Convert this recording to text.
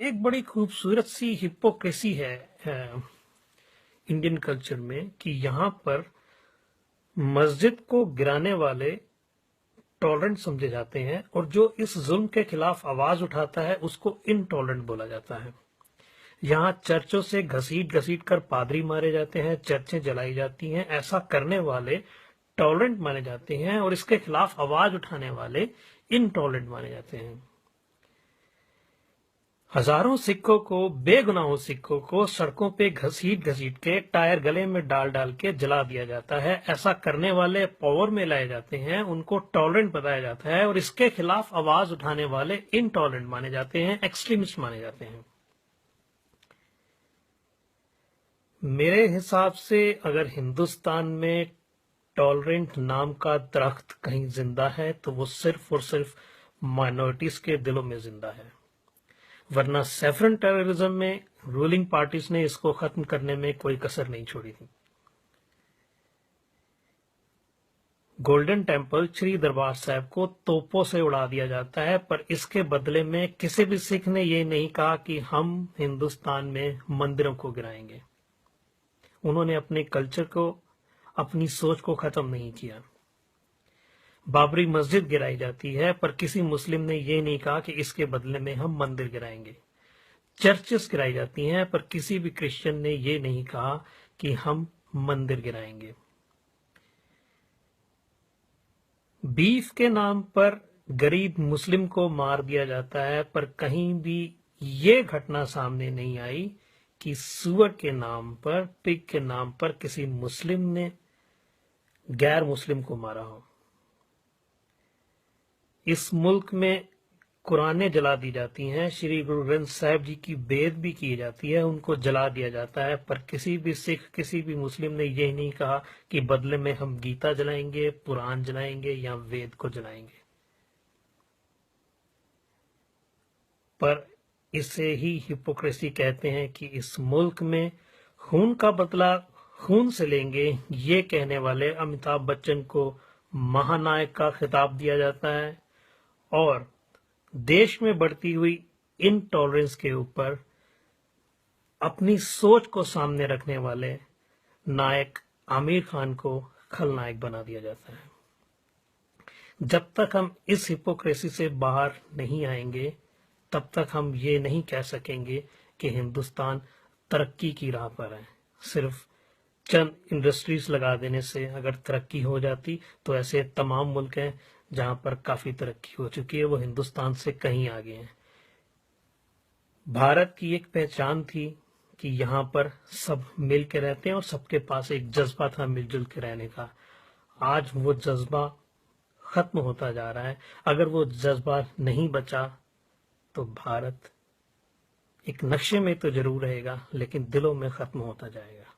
एक बड़ी खूबसूरत सी हिपोक्रेसी है इंडियन कल्चर में कि यहाँ पर मस्जिद को गिराने वाले टॉलरेंट समझे जाते हैं और जो इस जुल्म के खिलाफ आवाज उठाता है उसको इनटॉलरेंट बोला जाता है। यहाँ चर्चों से घसीट घसीट कर पादरी मारे जाते हैं, चर्चें जलाई जाती हैं। ऐसा करने वाले टॉलरेंट माने जाते हैं और इसके खिलाफ आवाज उठाने वाले इनटॉलरेंट माने जाते हैं। हजारों सिखों को, बेगुनाहों सिखों को सड़कों पे घसीट घसीट के, टायर गले में डाल डाल के जला दिया जाता है। ऐसा करने वाले पावर में लाए जाते हैं, उनको टॉलरेंट बताया जाता है और इसके खिलाफ आवाज उठाने वाले इनटॉलरेंट माने जाते हैं, एक्सट्रीमिस्ट माने जाते हैं। मेरे हिसाब से अगर हिंदुस्तान में टॉलरेंट नाम का दरख्त कहीं जिंदा है तो वो सिर्फ और सिर्फ माइनॉरिटीज के दिलों में जिंदा है, वरना सैफरन टेररिज्म में रूलिंग पार्टीज ने इसको खत्म करने में कोई कसर नहीं छोड़ी थी। गोल्डन टेम्पल श्री दरबार साहिब को तोपों से उड़ा दिया जाता है, पर इसके बदले में किसी भी सिख ने यह नहीं कहा कि हम हिंदुस्तान में मंदिरों को गिराएंगे। उन्होंने अपने कल्चर को, अपनी सोच को खत्म नहीं किया। बाबरी मस्जिद गिराई जाती है, पर किसी मुस्लिम ने यह नहीं कहा कि इसके बदले में हम मंदिर गिराएंगे। चर्चेस गिराई जाती हैं, पर किसी भी क्रिश्चियन ने यह नहीं कहा कि हम मंदिर गिराएंगे। बीफ के नाम पर गरीब मुस्लिम को मार दिया जाता है, पर कहीं भी ये घटना सामने नहीं आई कि सुअर के नाम पर, पिग के नाम पर किसी मुस्लिम ने गैर मुस्लिम को मारा हो। इस मुल्क में कुरानें जला दी जाती हैं, श्री गुरु ग्रंथ साहिब जी की बेद भी की जाती है, उनको जला दिया जाता है, पर किसी भी सिख, किसी भी मुस्लिम ने यह नहीं कहा कि बदले में हम गीता जलाएंगे, कुरान जलाएंगे या वेद को जलाएंगे। पर इसे ही हिपोक्रेसी कहते हैं कि इस मुल्क में खून का बदला खून से लेंगे, ये कहने वाले अमिताभ बच्चन को महानायक का खिताब दिया जाता है और देश में बढ़ती हुई इनटॉलरेंस के ऊपर अपनी सोच को सामने रखने वाले नायक आमिर खान को खलनायक बना दिया जाता है। जब तक हम इस हिपोक्रेसी से बाहर नहीं आएंगे तब तक हम ये नहीं कह सकेंगे कि हिंदुस्तान तरक्की की राह पर है। सिर्फ चंद इंडस्ट्रीज लगा देने से अगर तरक्की हो जाती तो ऐसे तमाम मुल्क हैं जहां पर काफी तरक्की हो चुकी है, वो हिंदुस्तान से कहीं आगे हैं। भारत की एक पहचान थी कि यहाँ पर सब मिल के रहते हैं और सबके पास एक जज्बा था मिलजुल के रहने का। आज वो जज्बा खत्म होता जा रहा है। अगर वो जज्बा नहीं बचा तो भारत एक नक्शे में तो जरूर रहेगा, लेकिन दिलों में खत्म होता जाएगा।